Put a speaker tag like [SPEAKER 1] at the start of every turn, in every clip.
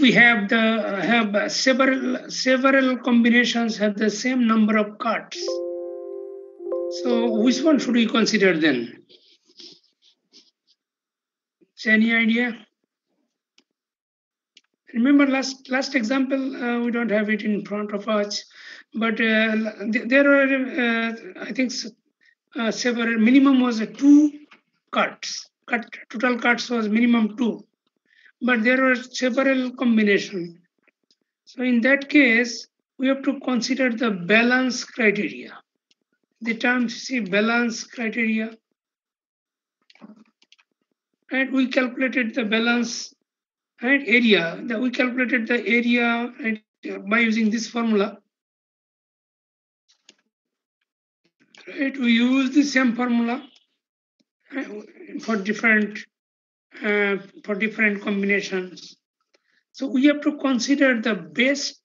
[SPEAKER 1] we have several combinations have the same number of cards. So which one should we consider then? Any idea? Remember last example, we don't have it in front of us, but there are I think several. Minimum was 2 cards. Total cards was minimum 2, but there were several combinations. So in that case, we have to consider the balance criteria. The term see balance criteria, and we calculated the balance and area. We calculated the area and by using this formula. Right, we use the same formula for different combinations. So we have to consider the best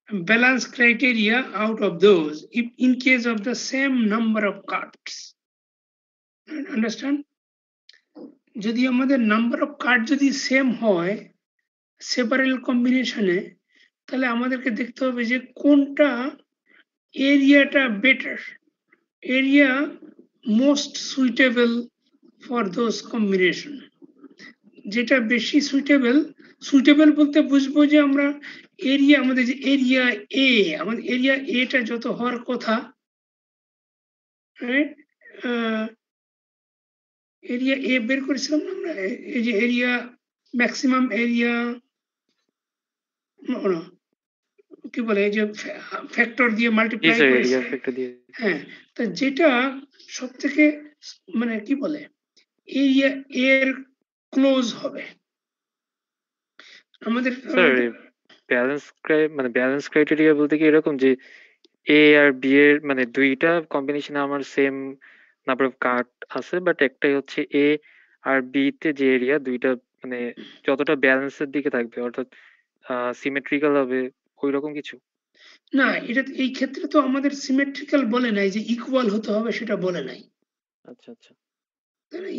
[SPEAKER 1] balance criteria out of those if in case of the same number of cards. Understand? যদি আমাদের number of card যদি same হয় সেপারেল কম্বিনেশনে, তাহলে আমাদেরকে দেখতে হবে যে কোনটা এরিয়াটা better, area most suitable for those combination. যেটা বেশি সুইটেবল বলতে বুঝবো যে আমরা এরিয়া, আমাদের যে এরিয়া এ, আমাদের এরিয়া এটা যত হওয়ার কথা, এরিয়া এ বের করেছিলাম না আমরা, এই যে এরিয়া ম্যাক্সিমাম এরিয়া কি বলে, এই যে ফ্যাক্টর দিয়ে মাল্টিপ্লাই করেছে, হ্যাঁ, তা যেটা সব থেকে মানে কি বলে এরিয়া এর ক্লোজ হবে আমাদের।
[SPEAKER 2] ব্যালেন্স ক্রাইটেরিয়া বলতে কি এরকম যে এ আর বি এর মানে দুইটা কম্বিনেশন আমার সেম নাম্বার অফ কার্ড আছে, বাট একটাই হচ্ছে এ আর বি তে যে এরিয়া দুইটা মানে যতটা ব্যালেন্সের দিকে থাকবে, অর্থাৎ সিমেট্রিক্যাল হবে, ওই রকম কিছু
[SPEAKER 1] না। এটা এই ক্ষেত্রে তো আমাদের সিমেট্রিক্যাল বলে নাই, যে ইকুয়াল হতে হবে সেটা বলে নাই।
[SPEAKER 2] আচ্ছা আচ্ছা,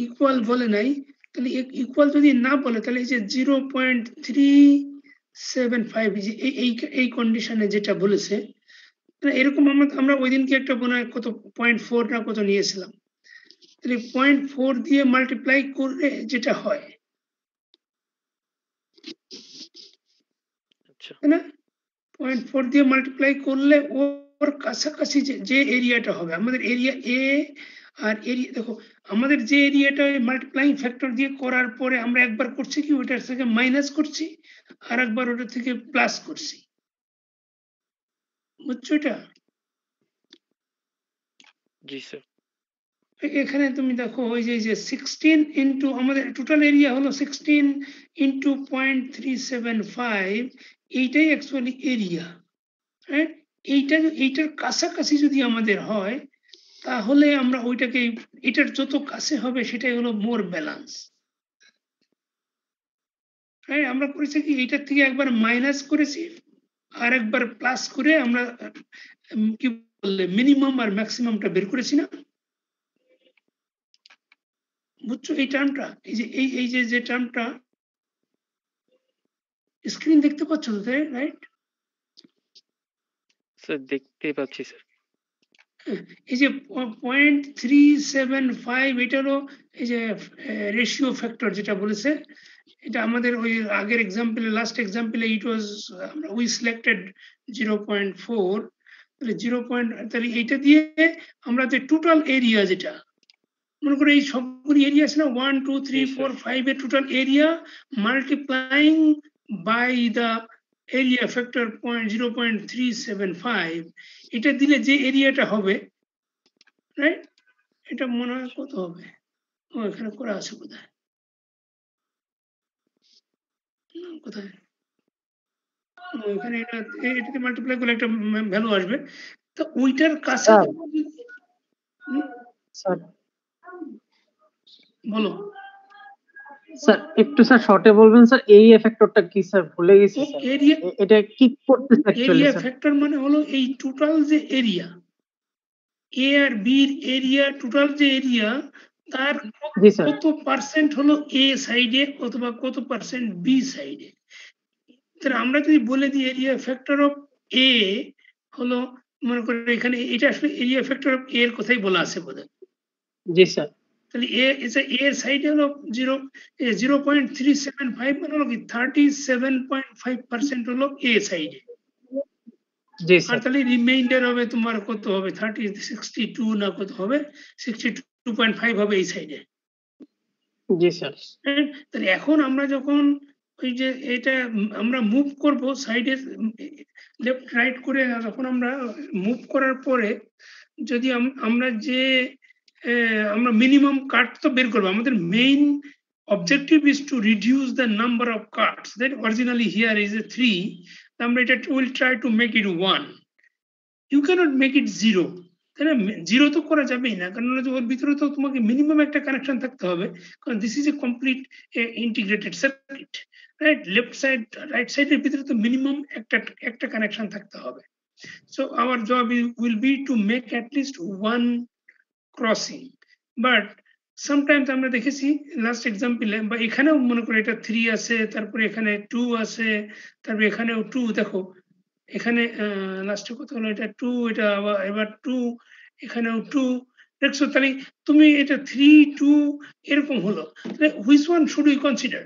[SPEAKER 1] ইকুয়াল বলে নাই, তাহলে ইকুয়াল যদি না বলে তাহলে এই যে 0.375 এই কন্ডিশনে যেটা বলেছে, এরকম আমরা ওই দিনকে একটা মনে হয় কত 0.4 না কত নিয়েছিলাম, তাহলে 0.4 দিয়ে মাল্টিপ্লাই করলে যেটা হয়, না 0.4 দিয়ে মাল্টিপ্লাই করলে ওর কাছাকাছি যে এরিয়াটা হবে আমাদের এরিয়া এ আর এরিয়া, দেখো আমাদের যে এরিয়াটা মাল্টিপ্লাইং ফ্যাক্টর দিয়ে করার পরে আমরা একবার করছি কি ওটার থেকে মাইনাস করছি, আর একবার ওটা থেকে প্লাস করছি, বুঝছো এটা?
[SPEAKER 2] জি স্যার।
[SPEAKER 1] এখানে তুমি দেখো ওই যে 16 ইন্টু আমাদের টোটাল এরিয়া হলো 16 ইন্টু 0.375, এইটাই অ্যাকচুয়ালি এরিয়া। হ্যাঁ, এইটার কাছাকাছি যদি আমাদের হয় তাহলে আমরা ওইটাকে, এটার যত কাছে হবে সেটাই হলো মোর ব্যালেন্স। হ্যাঁ, আমরা করেছি কি এইটার থেকে একবার মাইনাস করেছি আর একবার প্লাস করে আমরা কি বললে মিনিমাম আর ম্যাক্সিমামটা বের করেছি না, বুঝছো এই টার্মটা? এই যে টার্মটা স্ক্রিন দেখতে পাচ্ছ তো, রাইট?
[SPEAKER 2] স্যার দেখতে পাচ্ছি স্যার।
[SPEAKER 1] এই যে 0.375 এটা হলো এই যে রেশিও ফ্যাক্টর যেটা বলেছে, এটা আমাদের ওই আগের এক্সাম্পলে, লাস্ট এক্সাম্পলে ইট ওয়াজ উই সিলেক্টেড 0.4, তাহলে 0. তাহলে এইটা দিয়ে আমরা যে টোটাল এরিয়া, যেটা মনে করো এই সবগুলি এরিয়া আছে না 1 2 3 4 5 এর total area multiplying by the area factor 0.375, এটা দিলে যে এরিয়াটা হবে, রাইট? এটা মনে হয় কত হবে, ও এখানে করা আছে কোথায়, কোথায় এখানে এটাতে মাল্টিপ্লাই করলে একটা ভ্যালু আসবে, তো ওইটার কাছে বলো
[SPEAKER 3] স্যার। একটু স্যার শর্টে বলবেন স্যার, এই ফ্যাক্টরটা কি স্যার? ভুলে গেছি স্যার।
[SPEAKER 1] এরিয়া,
[SPEAKER 3] এটা কি করতেছে অ্যাকচুয়ালি
[SPEAKER 1] এরিয়া
[SPEAKER 3] স্যার?
[SPEAKER 1] ফ্যাক্টর মানে হলো এই টোটাল যে এরিয়া এ আর বি এর এরিয়া, টোটাল যে এরিয়া তার কত পার্সেন্ট হলো এ সাইডে অথবা কত পার্সেন্ট বি সাইডে, তাহলে আমরা যদি বলে দিই এরিয়া ফ্যাক্টর অফ এ হলো, মনে করি এখানে এটা আসলে এরিয়া ফ্যাক্টর অফ এ এর কথাই বলা আছে বোধহয়।
[SPEAKER 3] জি স্যার।
[SPEAKER 1] তাহলে এ এর সাইডে হলো 0.375 মানে হলো কি 37.5% হলো এ সাইডে।
[SPEAKER 3] জি
[SPEAKER 1] আর
[SPEAKER 3] স্যার।
[SPEAKER 1] তাহলে রিমাইন্ডার হবে তোমার কত হবে 62 না কত হবে 62.5 হবে এই সাইডে।
[SPEAKER 3] জি স্যার।
[SPEAKER 1] তাহলে এখন আমরা যখন ওই যে এটা আমরা মুভ করব সাইডে লেফট রাইট করে, যখন আমরা মুভ করার পরে যদি আমরা যে আমরা মিনিমাম কাট তো বের করবো, আমাদের main objective is to reduce the number of cuts that originally here is a 3, আমরা এটা will try to make it 1. You cannot make it 0, তাই না? 0 তো করা যাবেই না, কারণ ওর ভিতরে তো তোমাকে মিনিমাম একটা কানেকশন থাকতে হবে, কারণ this is a complete integrated circuit, right? Left side right সাইডের ভিতরে তো মিনিমাম একটা কানেকশন থাকতে হবে। So our job will be to make at least one crossing, but sometimes আমরা দেখেছি লাস্ট এক্সাম্পলে বা এখানেও মনে করি এটা 3 আছে, তারপরে এখানে 2 আছে, তারপরে এখানেও 2, দেখো এখানে লাস্টে কত হলো, এটা 2, এটা আবার এবার 2, এখানেও 2, দেখছো? তাহলে তুমি এটা 3 2 এরকম হলো, তাহলে which one should we consider?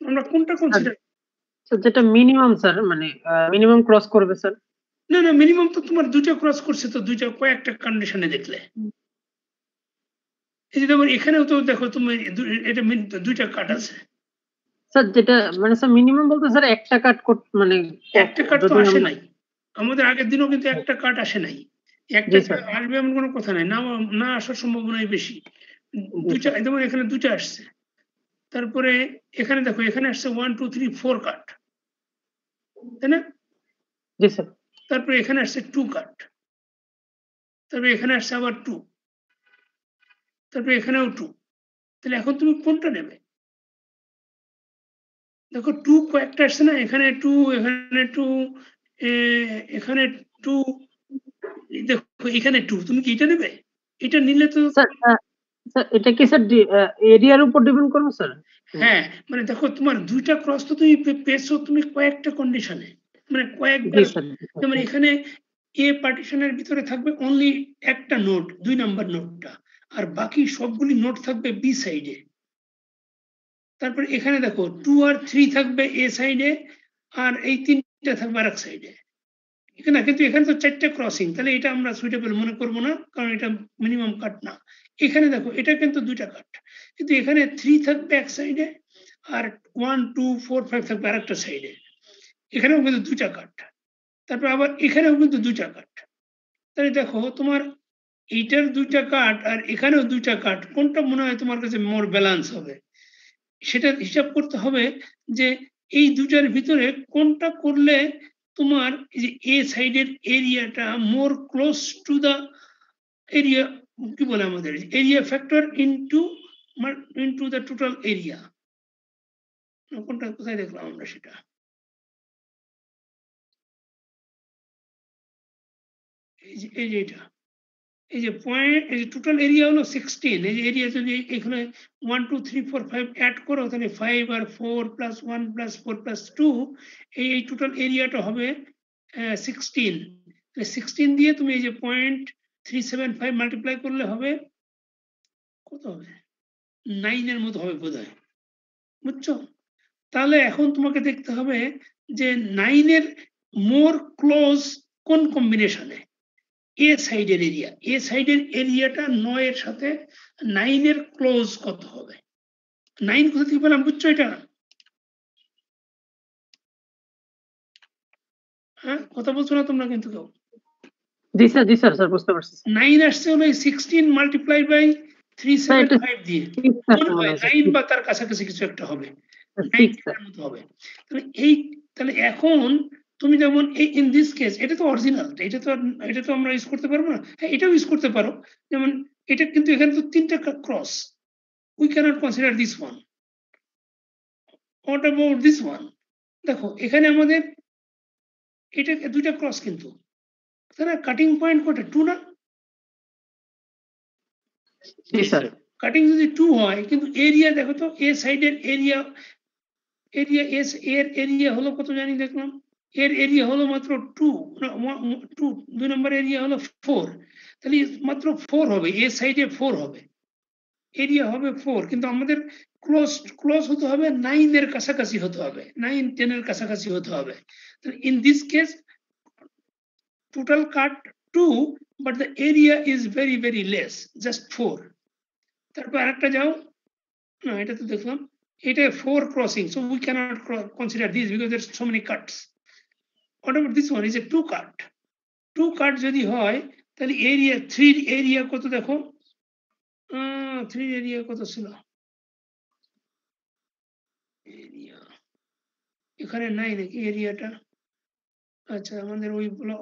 [SPEAKER 1] আমরা কোনটা কনসিডার?
[SPEAKER 3] যেটা মিনিমাম স্যার, মানে মিনিমাম ক্রস করবে স্যার।
[SPEAKER 1] না না, মিনিমাম তো তোমার দুইটা ক্রস করছে, তো দুইটা কয়েকটা কন্ডিশনে দেখলে, এই যে যেমন এখানেও তো দেখো তুমি এটা দুইটা কাট আছে
[SPEAKER 3] স্যার। যেটা মানে স্যার মিনিমাম বলতে স্যার একটা কাট মানে
[SPEAKER 1] একটা কাট তো আসে নাই, আমাদের আগের দিনও কিন্তু একটা কাট আসে নাই, একটা আসবে এমন কোনো কথা নাই, না আসার সম্ভাবনাই বেশি। দুইটা, যেমন এখানে দুইটা আসছে, তারপরে এখানে দেখো এখানে আসছে 1 2 3 4 কাট, তাই না?
[SPEAKER 3] জি স্যার।
[SPEAKER 1] তারপরে এখানে আসছে 2 কাট, তারপরে এখানে আসছে আবার 2, তারপরে এখানেও 2, তাহলে এখন তুমি কোনটা নেবে? দেখো 2 কয়েকটা আসছে না, এখানে 2, এখানে 2, এখানে 2, দেখো এখানে 2, তুমি কি এটা নেবে? এটা নিলে তো
[SPEAKER 3] স্যার এটা কি স্যার এরিয়ার উপর ডিপেন্ড করবে স্যার?
[SPEAKER 1] হ্যাঁ, মানে দেখো তোমার দুইটা ক্রস তো তুমি পেয়েছো তুমি কয়েকটা কন্ডিশনে, মানে কয়েকবার, যেমন এখানে এ পার্টিশনের ভিতরে থাকবে অনলি একটা নোড, 2 নাম্বার নোডটা, আর বাকি সবগুলি নোড থাকবে বি সাইডে। তারপর এখানে দেখো 2 আর 3 থাকবে এ সাইডে, আর এই 3টা থাকবে আরেক সাইডে। এখানে কিন্তু এখানে তো 4টা ক্রসিং, তাহলে এটা আমরা সুইটেবল মনে করব না, কারণ এটা মিনিমাম কাট না। এখানে দেখো এটা কিন্তু দুইটা কাট, কিন্তু এখানে 3 থাকবে এক সাইডে, আর 1 2 4 5 থাকবে আরেকটা সাইডে, এখানেও কিন্তু দুইটা কাট, তারপর আবার এখানেও কিন্তু দুইটা কাট। তাহলে দেখো তোমার এইটার দুইটা কাট আর এখানেও দুইটা কাট, কোনটা মনে হয় তোমার কাছে মোর ব্যালেন্স হবে? সেটা হিসাব করতে হবে যে এই দুটার ভিতরে কোনটা করলে তোমার এই যে এ সাইডের এরিয়াটা মোর ক্লোজ টু দা এরিয়া, কি বলে আমাদের area factor into the total area. কোনটা কোথায় দেখলাম আমরা সেটা? এই যে এটা, এই যে পয়েন্ট, এই যে টোটাল এরিয়া হলো 16, এই যে এরিয়া যদি এখানে 1 2 3 4 5 অ্যাড করো, তাহলে 5 আর 4 প্লাস 1 প্লাস 4 প্লাস 2, এই টোটাল এরিয়াটা হবে 16। 16 দিয়ে তুমি এই যে 0.375 মাল্টিপ্লাই করলে হবে কত হবে? 9 এর মতো হবে বোধহয়, বুঝছো? তাহলে এখন তোমাকে দেখতে হবে যে 9 এর মোর ক্লোজ কোন কম্বিনেশনে, এ সাইডের এরিয়া, এ সাইডের এরিয়াটা 9 এর সাথে 9 এর ক্লোজ কত হবে? 9 কোথা থেকে পেলাম বুঝছো এটা? হ্যাঁ, কথা বলছো না তোমরা কিন্তু কেউ?
[SPEAKER 3] জি স্যার, জি স্যার, স্যার বুঝতে পারছি।
[SPEAKER 1] 9 আসছে হলো 16 মাল্টিপ্লাই বাই 375 দিয়ে, মনে হয় 9 বা তার কাছাকাছি কিছু একটা হবে, 9 এর মতো হবে। তাহলে তাহলে এখন তুমি যেমন এই ইন দিস কেস এটা তো অরিজিনাল, এটা তো আমরা ইউজ করতে পারবো না। হ্যাঁ, এটাও ইউজ করতে পারো, যেমন এটা কিন্তু এখানে তো 3টা cross, we cannot consider this one. What about this one? দেখো এখানে আমাদের এটা দুইটা ক্রস, কিন্তু তাহলে কাটিং পয়েন্ট কোটা 2 না?
[SPEAKER 3] জি স্যার।
[SPEAKER 1] কাটিং যদি 2 হয়, কিন্তু এরিয়া দেখো তো এ সাইডের এরিয়া এরিয়া এস এর এরিয়া হলো কত জানি দেখলাম, এর এরিয়া হলো মাত্র 2, 2 নম্বর এরিয়া হলো 4, তাহলে মাত্র 4 হবে, এ সাইডে 4 হবে, এরিয়া হবে 4, কিন্তু আমাদের ক্লোজ হতে হবে 9 এর কাছাকাছি হতে হবে, 9 10 এর কাছাকাছি হতে হবে। In this case total cut 2, but the area is very very less, just 4. তারপর আরেকটা যাও, না এটা তো দেখলাম, এটা 4 crossing, so we cannot consider this because there's so many cuts. What about this one? Is a 2 cut. 2 cut যদি হয় তাহলে এরিয়া 3 এরিয়া কত দেখো, 3 এরিয়া কত ছিল, এরিয়া এখানে নাই নাকি এরিয়াটা? আচ্ছা আমাদের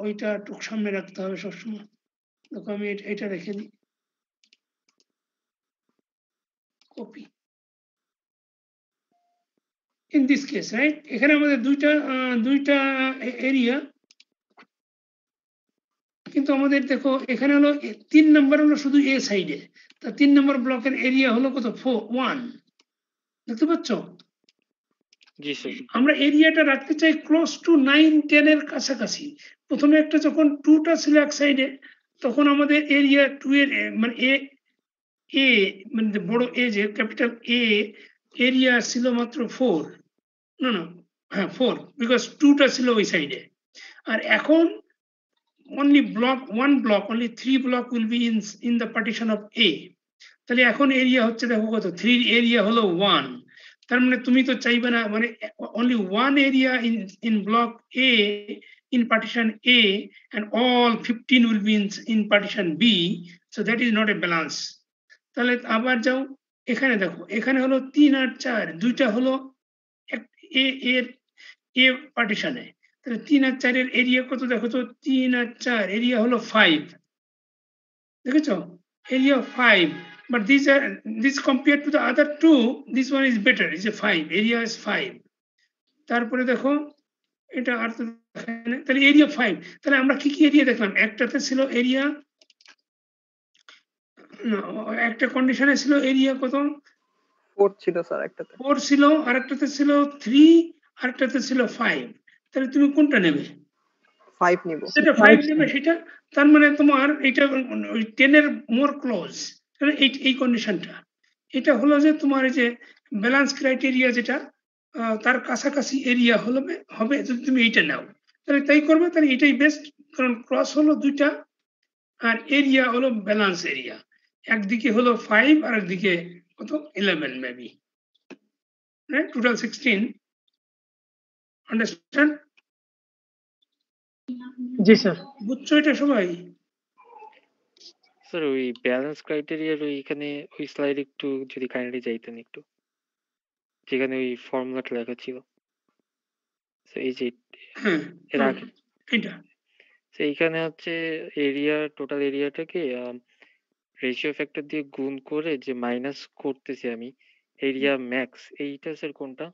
[SPEAKER 1] ওইটা একটু সামনে রাখতে হবে সবসময়। দেখো আমি এটা রেখে দিই, copy. In this case, right? এখানে আমাদের দুইটা এরিয়া, কিন্তু আমাদের দেখো এখানে হলো 3 নম্বর হলো শুধু এ সাইডে, তা 3 নম্বর ব্লকের এরিয়া হলো কত, 1, দেখতে পাচ্ছ?
[SPEAKER 2] জি স্যার।
[SPEAKER 1] আমরা এরিয়াটা রাখতে চাই ক্লোজ টু 9 10 এর কাছাকাছি। প্রথমে একটা যখন 2টা ছিল এক সাইডে, তখন আমাদের এরিয়া 2 এর মানে এ মানে বড় এ যে ক্যাপিটাল এ এরিয়া ছিল মাত্র 4, না হ্যাঁ 4, বিকজ 2টা ছিল ওই সাইডে। আর এখন only one block, only 3 block will be in the partition of A. তাহলে এখন এরিয়া হচ্ছে দেখো কত, 3 এরিয়া হলো 1, তার মানে তুমি তো চাইবে না মানে only one area in block A in partition A and all 15 will be in partition B, so that is not a balance. তাহলে আবার যাও এখানে দেখো, এখানে হলো 3 আর 4, দুইটা হলো এ পার্টিশনে, তাহলে 3 আর 4 এর এরিয়া কত দেখো তো, 3 আর 4 এরিয়া হলো 5, দেখেছো area 5, but this compared to the other two, this one is better, is a 5, area is 5. তারপরে দেখো এটা আর তো এখানে, তাহলে এরিয়া 5, তাহলে আমরা কি কি এরিয়া দেখলাম, একটাতে ছিল এরিয়া, একটা কন্ডিশনে ছিল এরিয়া কত,
[SPEAKER 4] 4 ছিল স্যার একটাতে,
[SPEAKER 1] 4 ছিল, আরেকটাতে ছিল 3, আরেকটাতে ছিল 5, তাহলে তুমি কোনটা নেবে?
[SPEAKER 4] 5 নিব।
[SPEAKER 1] সেটা 5 নেবে সেটা, তার মানে তোমার এটা ওই 10 এর মোর ক্লোজ, এই কন্ডিশনটা, এটা হলো যে তোমার এই যে ব্যালেন্স ক্রাইটেরিয়া যেটা, তার কাছাকাছি এরিয়া হবে যদি তুমি এইটা নাও, তাহলে তাই করবে, তাহলে এটাই বেস্ট, কারণ ক্রস হলো দুইটা আর এরিয়া হলো ব্যালেন্স এরিয়া, একদিকে হলো 5 আর একদিকে কত 11 মেবি, রাইট, টোটাল 16, আন্ডারস্ট্যান্ড?
[SPEAKER 3] জি স্যার।
[SPEAKER 1] বুঝছো এটা সবাই?
[SPEAKER 2] স্যার ওই ব্যালেন্স ক্রাইটেরিয়ার ওইখানে ওই স্লাইড একটু যদি কাইন্ডলি যাইতেন একটু, যেখানে ওই ফর্মুলাটা লেখা ছিল, এই যে
[SPEAKER 1] হ্যাঁ
[SPEAKER 2] এর আগে
[SPEAKER 1] এটা
[SPEAKER 2] এইখানে হচ্ছে এরিয়া, টোটাল এরিয়াটাকে রেশিও ফ্যাক্টর দিয়ে গুণ করে যে মাইনাস করতেছি আমি এরিয়া ম্যাক্স, এইটা স্যার কোনটা,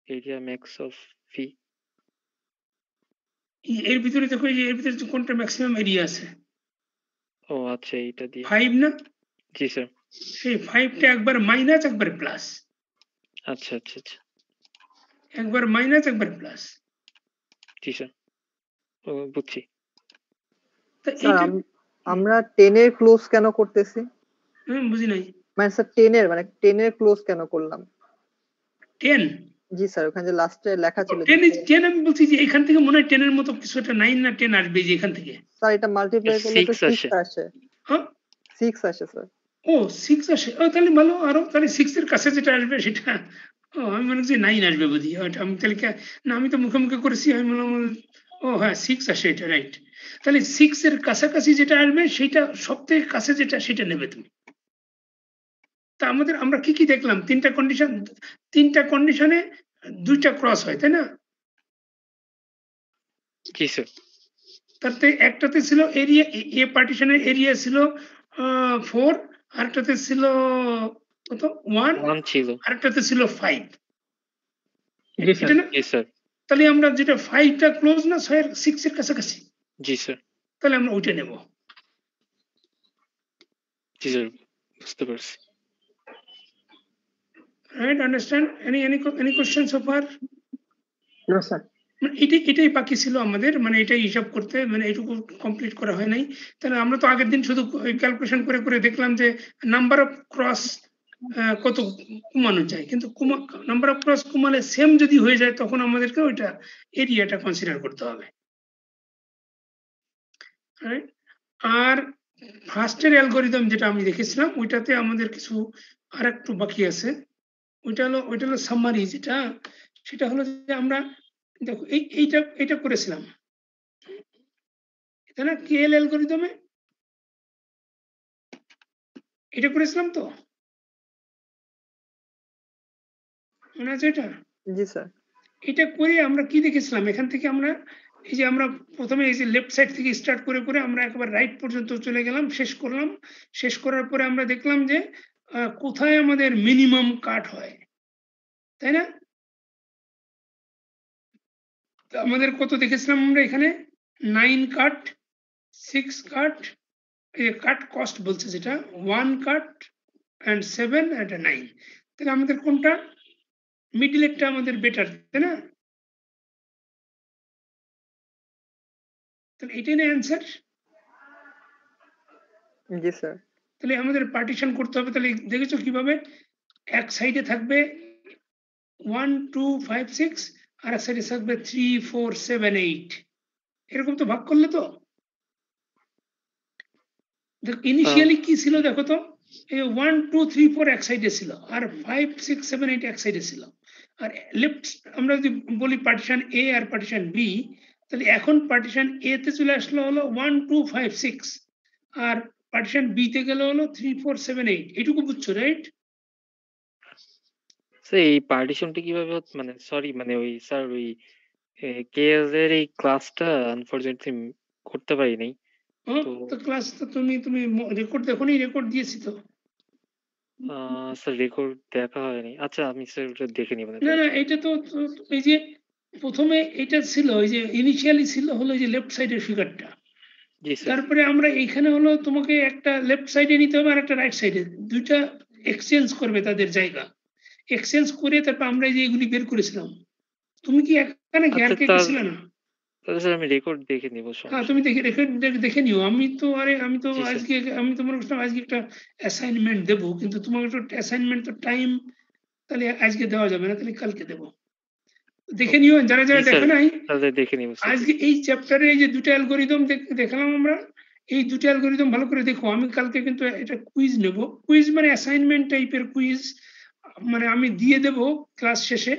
[SPEAKER 2] এরিয়া ম্যাক্স অফ ভি?
[SPEAKER 1] এর ভিতরে দেখো, এর ভিতরে কোনটা ম্যাক্সিমাম এরিয়া আছে?
[SPEAKER 2] ও আচ্ছা, এইটা দিয়ে
[SPEAKER 1] 5 না?
[SPEAKER 2] জি স্যার।
[SPEAKER 1] সেই 5টা একবার মাইনাস একবার প্লাস,
[SPEAKER 2] আচ্ছা আচ্ছা আচ্ছা,
[SPEAKER 1] একবার মাইনাস একবার প্লাস,
[SPEAKER 2] জি স্যার, ও বুঝছি।
[SPEAKER 4] স্যার আমরা 10 এর ক্লোজ কেন করতেছি?
[SPEAKER 1] বুঝি নাই।
[SPEAKER 4] মানে স্যার 10 এর ক্লোজ কেন করলাম?
[SPEAKER 1] 10?
[SPEAKER 4] জি স্যার, ওখানে যে লাস্টে লেখা ছিল
[SPEAKER 1] 10 আমি বলছি যে এখান থেকে মনে হয় 10 এর মতো কিছু একটা 9 না 10 আসবে যে এখান থেকে।
[SPEAKER 4] স্যার এটা মাল্টিপ্লাই করলে তো 6 আসে।
[SPEAKER 1] হ্যাঁ
[SPEAKER 4] 6 আসে স্যার।
[SPEAKER 1] ও 6 আসে, ও তাহলে ভালো, আরো তাহলে 6 এর কাছে যেটা আসবে সেটা, ও আমি মনে করছি 9 আসবে বুঝি, আমি তাহলে না আমি তো মুখে মুখে করেছি, আমি বললাম ও হ্যাঁ 6 আসে, এটা রাইট। তাহলে 6 এর কাছাকাছি যেটা আসবে সেটা সবথেকে কাছে যেটা সেটা নেবে তুমি। তা আমরা কি কি দেখলাম, তিনটা কন্ডিশনে দুইটা ক্রস হয়, তাই না?
[SPEAKER 2] জি স্যার।
[SPEAKER 1] তাতে একটাতে ছিল এরিয়া, এ পার্টিশনের এরিয়া ছিল 4, আরেকটাতে ছিল কত 1
[SPEAKER 2] ছিল,
[SPEAKER 1] আরেকটাতে ছিল 5,
[SPEAKER 3] জি স্যার।
[SPEAKER 2] জি স্যার।
[SPEAKER 1] তাহলে আমরা যেটা 5টা ক্লোজ না 6 এর কাছাকাছি,
[SPEAKER 2] জি স্যার।
[SPEAKER 1] তাহলে আমরা ওইটা নেব।
[SPEAKER 2] জি স্যার, বুঝতে পারছি।
[SPEAKER 1] Right? Understand? Any questions so far?
[SPEAKER 3] No, sir.
[SPEAKER 1] এটাই বাকি ছিল আমাদের, মানে এটাই হিসাব করতে, মানে এইটুকু কমপ্লিট করা হয় নাই। তাহলে আমরা তো আগের দিন শুধু ক্যালকুলেশন করে করে দেখলাম যে নাম্বার অফ ক্রস কত কমানো যায়, কিন্তু নাম্বার অফ ক্রস কমালে সেম যদি হয়ে যায় তখন আমাদেরকে ওইটা এরিয়াটা কনসিডার করতে হবে। আর ফার্স্টের অ্যালগোরিদম যেটা আমি দেখেছিলাম ওইটাতে আমাদের কিছু আর একটু বাকি আছে। ওইটা হলো সামারি, সেটা হলো যে আমরা দেখো এইটা করেছিলাম, তাই না? কেএল অ্যালগোরিদমে এটা করেছিলাম তো, মনে আছে এটা?
[SPEAKER 4] জি স্যার।
[SPEAKER 1] এটা করে আমরা কি দেখেছিলাম, এখান থেকে আমরা এই যে আমরা প্রথমে এই যে লেফট সাইড থেকে স্টার্ট করে করে আমরা একবার রাইট পর্যন্ত চলে গেলাম, শেষ করলাম। শেষ করার পরে আমরা দেখলাম যে কোথায় আমাদের মিনিমাম কাট হয়, তাই না? আমাদের কত দেখেছিলাম আমরা এখানে? 9 কাট, 6 কাট, কাট কস্ট বলছে যেটা 1 কাট and 7 and 9। তাহলে আমাদের কোনটা মিডলেরটা আমাদের বেটার, তাই না? তাহলে এটাই না অ্যান্সার।
[SPEAKER 4] জি স্যার।
[SPEAKER 1] তাহলে আমাদের পার্টিশন করতে হবে। তাহলে দেখেছো কিভাবে এক সাইডে থাকবে 1 2 5 6 আর এক সাইডে থাকবে 3 4 7 8, এরকম তো ভাগ করলে তো ইনিশিয়ালি কি ছিল দেখো তো, 1 2 3 4 এক সাইডে ছিল আর 5 6 7 8 এক সাইডে ছিল। আর লেফট আমরা যদি বলি পার্টিশন এ আর পার্টিশন বি, তাহলে এখন পার্টিশন এ তে চলে আসলো হলো 1 2 5 6 আর পার্টিশন বি তে গেলে হলো 3 4 7 8। এটুকু বুঝছো, রাইট?
[SPEAKER 2] এই পার্টিশনটা কিভাবে মানে সরি মানে ওই স্যার ওই কেএস এর এই ক্লাসটা আনফরচুনেটলি করতে পারি নাই।
[SPEAKER 1] তো ক্লাস তো তুমি রেকর্ড দেখোনি? রেকর্ড দিয়েছি তো।
[SPEAKER 2] স্যার রেকর্ড দেখা হয়নি। আচ্ছা আমি স্যার ওটা দেখে নিব।
[SPEAKER 1] না এটা তো এই যে প্রথমে এটা ছিল, এই যে ইনিশিয়ালি ছিল হলো যে লেফট সাইডের ফিগারটা, তারপরে আমরা এইখানে হলো তোমাকে একটা লেফট সাইডে নিতে হবে আর একটা রাইট সাইডে, দুইটা এক্সচেঞ্জ করবে তাদের জায়গা, এক্সচেঞ্জ করে তারপর আমরা এই যে এগুলি বের করেছিলাম। তুমি কি এখানে আর কে ছিল না?
[SPEAKER 2] স্যার আমি রেকর্ড দেখে নিব।
[SPEAKER 1] হ্যাঁ তুমি দেখে নিও। আমি তো আজকে আমি তোমার আজকে একটা অ্যাসাইনমেন্ট দেবো, কিন্তু তোমার অ্যাসাইনমেন্ট তো টাইম তাহলে আজকে দেওয়া যাবে না, তাহলে কালকে দেবো। দেখে নিও যারা যারা দেখে নাই, আজকে এই চ্যাপ্টারে এই যে দুটো অ্যালগোরিদম দেখালাম আমরা, এই দুটো অ্যালগোরিদম ভালো করে দেখো। আমি কালকে কিন্তু এটা কুইজ নেব, কুইজ মানে অ্যাসাইনমেন্ট টাইপের কুইজ, মানে আমি দিয়ে দেব ক্লাস শেষে,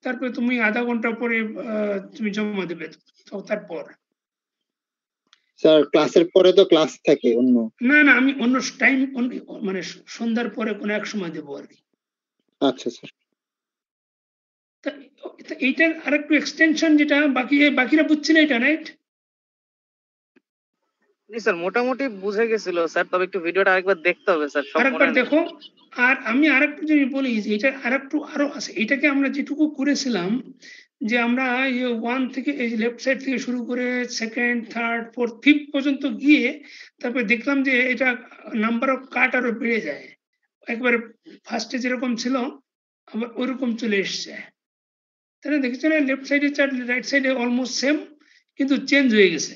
[SPEAKER 1] তারপরে তুমি আধা ঘন্টা পরে তুমি জমা দেবে। তারপর
[SPEAKER 5] স্যার ক্লাসের পরে তো ক্লাস থাকে অন্য?
[SPEAKER 1] না আমি অন্য টাইম, মানে সন্ধ্যার পরে কোনো এক সময় দেবো আর কি।
[SPEAKER 5] আচ্ছা স্যার।
[SPEAKER 1] এইটার আরেকটু এক্সটেনশন যেটা বাকিরা বুঝছে না এটা, রাইট?
[SPEAKER 6] স্যার মোটামুটি বুঝে গেছিল স্যার, তবে একটু ভিডিওটা আরেকবার দেখতে হবে স্যার।
[SPEAKER 1] আরেকবার দেখো। আর আমি আরেকটু যদি বলি যে এটা আরো আছে, এটাকে আমরা যেটুকু করেছিলাম যে আমরা 1 থেকে এই লেফট সাইড থেকে শুরু করে সেকেন্ড থার্ড ফোর্থ ফিফথ পর্যন্ত গিয়ে তারপরে দেখলাম যে এটা নাম্বার অফ কাট আরো বেড়ে যায়, একবারে ফার্স্টে যেরকম ছিল আবার ওইরকম চলে এসছে। তাহলে দেখেছো না লেফট সাইডে চার রাইট সাইডে অলমোস্ট সেম, কিন্তু চেঞ্জ হয়ে গেছে।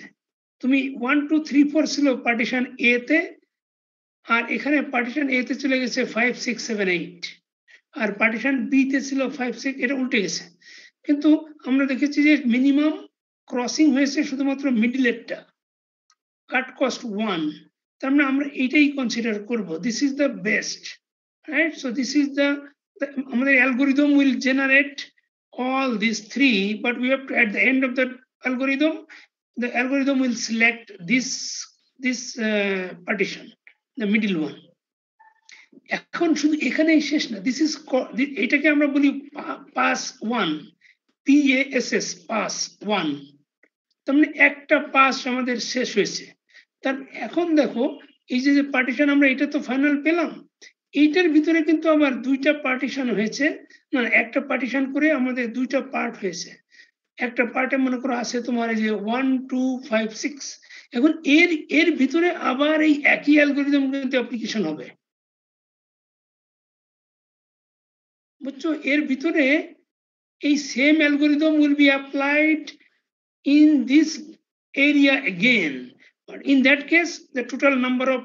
[SPEAKER 1] তুমি 1 2 3 4 ছিল পার্টিশন এ তে, আর এখানে পার্টিশন এ তে চলে গেছে 5 6 7 8, আর পার্টিশন বি তে ছিল 5 6, এটা উল্টে গেছে। কিন্তু আমরা দেখেছি যে মিনিমাম ক্রসিং হয়েছে শুধুমাত্র মিডলেরটা, কাট কস্ট 1, তার মানে আমরা এইটাই কনসিডার করব, this is the best, right? So this is the আমাদের algorithm will generate all these three, but we have to, at the end of the algorithm will select this partition, the middle one. এখন শুধু এখানেই শেষ না, this is এটাকে আমরা বলি pass 1, PASS, pass 1। তার মানে একটা পাস আমাদের শেষ হয়েছে। তার এখন দেখো এই যে পার্টিশন আমরা এটা তো ফাইনাল পেলাম, এইটার ভিতরে কিন্তু আবার দুইটা পার্টিশন হয়েছে, না একটা পার্টিশন করে আমাদের দুইটা পার্ট হয়েছে। একটা পার্টে মনে করো আছে তোমার এই যে 1 2 5 6, এখন এর ভিতরে আবার এই একই অ্যালগোরিদম কিন্তু অ্যাপ্লিকেশন হবে। বুঝছো, এর ভিতরে এই same algorithm will be applied in this area again, but in that case the total number of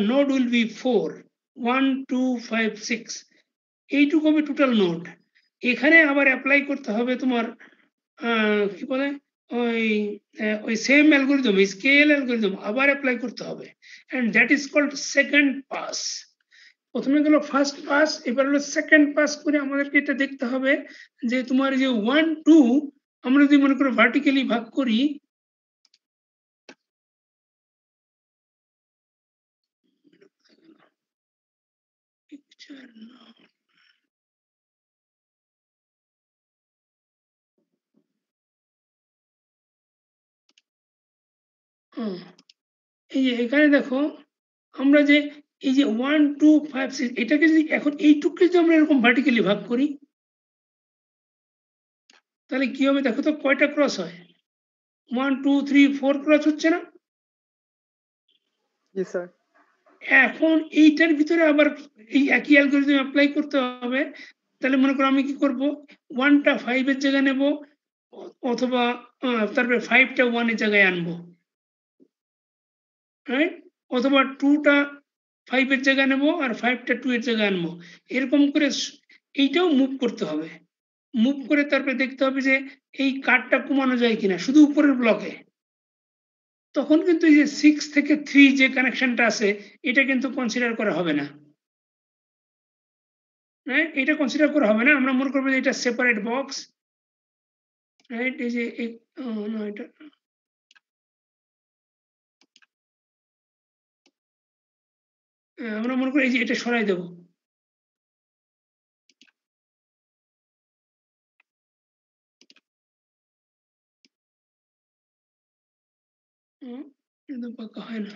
[SPEAKER 1] node will be 4, 1 2 5 6, এইটুকু হবে টোটাল নোড। এখানে আবার অ্যাপ্লাই করতে হবে তোমার কি বলে ওই সেম অ্যালগোরিদম, স্কেল অ্যালগোরিদম আবার অ্যাপ্লাই করতে হবে, and that is called second pass। প্রথমে গেল ফার্স্ট পাস, এবার হলো সেকেন্ড পাস করে আমাদেরকে এটা দেখতে হবে যে তোমার যে 1 2 আমরা যদি মনে করো ভার্টিক্যালি ভাগ করি, এই যে এখানে দেখো আমরা যে এই যে 1 2 5 6 এটাকে যদি এখন এইটুকুকে যদি আমরা এরকম ভার্টিক্যালি ভাগ করি তাহলে কি হবে দেখো তো, কয়টা ক্রস হয়? 1 2 3 4 ক্রস হচ্ছে না?
[SPEAKER 4] জি স্যার।
[SPEAKER 1] এখন এইটার ভিতরে আবার এই একই অ্যালগরিদম অ্যাপ্লাই করতে হবে। তাহলে মনে করো আমি কি করব, 1টা 5 এর জায়গায় নেব, অথবা তারপরে 5টা 1 এর জায়গায় আনবো, রাইট? অথবা 2টা 5 এর জায়গায় নেব আর 5টা 2 এর জায়গায় আনবো, এরকম করে এইটাও মুভ করতে হবে। মুভ করে তারপরে দেখতে হবে যে এই কার্ডটা কমানো যায় কিনা শুধু উপরের ব্লকে। তখন কিন্তু এই যে 6 থেকে 3 যে কানেকশনটা আছে এটা কিন্তু কনসিডার করা হবে না, রাইট? এটা কনসিডার করা হবে না, আমরা মনে করবো যে এটা সেপারেট বক্স, রাইট? এই যে এটা আমরা মনে করি এই যে এটা সরাই দেব, এটা পাকা হয় না,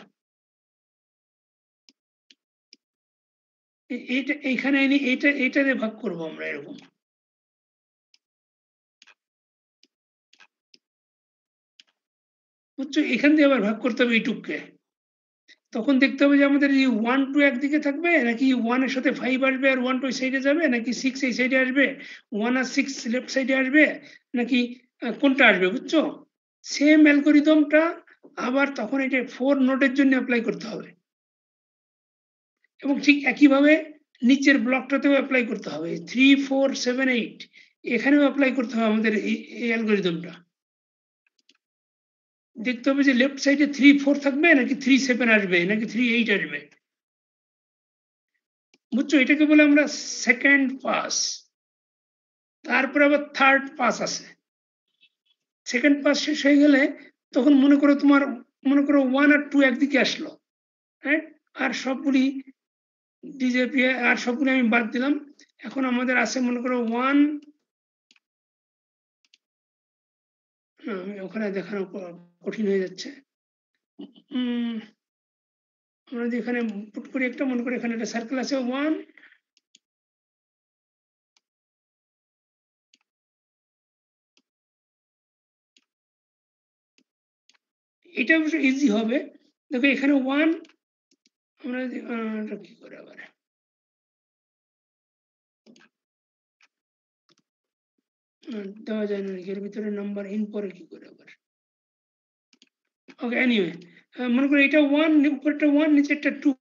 [SPEAKER 1] এইটা এইখানে এনে এটা দিয়ে ভাগ করব আমরা এরকম। বুঝছো, এখান দিয়ে আবার ভাগ করতে হবে এইটুককে। তখন দেখতে হবে যে আমাদের এই 1 2 একদিকে থাকবে, নাকি 1 এর সাথে 5 আসবে আর 1 2 সাইডে যাবে, নাকি 6 এই সাইডে আসবে 1 আর 6 লেফট সাইডে আসবে, নাকি কোনটা আসবে? বুঝছো, সেম অ্যালগরিদমটা আবার তখন এটা 4 নোডের জন্য অ্যাপ্লাই করতে হবে, এবং ঠিক একইভাবে নিচের ব্লকটাতেও অ্যাপ্লাই করতে হবে। 3 4 7 8 এখানেও অ্যাপ্লাই করতে হবে আমাদের এই অ্যালগরিদমটা। দেখতে হবে যে লেফট সাইডে 3 4 থাকবে, নাকি 3 7 আসবে, নাকি 3 8 আসবে। বুঝছো, এটাকে বলে আমরা সেকেন্ড পাস। তারপরে আবার থার্ড পাস আছে। সেকেন্ড পাস শেষ হয়ে গেলে তখন মনে করো তোমার মনে করো 1 আর 2 একদিকে আসলো, রাইট? আর সবগুলি ডিজেপি আর সবগুলি আমি বাদ দিলাম। এখন আমাদের আছে মনে করো 1, ওখানে দেখানো কঠিন হয়ে যাচ্ছে। আমরা যদি এখানে পুট করি একটা, মনে করি এখানে একটা সার্কেল আছে 1, এটা অবশ্য ইজি হবে। দেখো এখানে 1, আমরা কি করে আবার দেওয়া যায় না, এর ভিতরে নাম্বার ইন পরে কি করে আবার। ওকে, এনিওয়ে মনে করি এটা 1, উপরটা 1 নিচেরটা 2,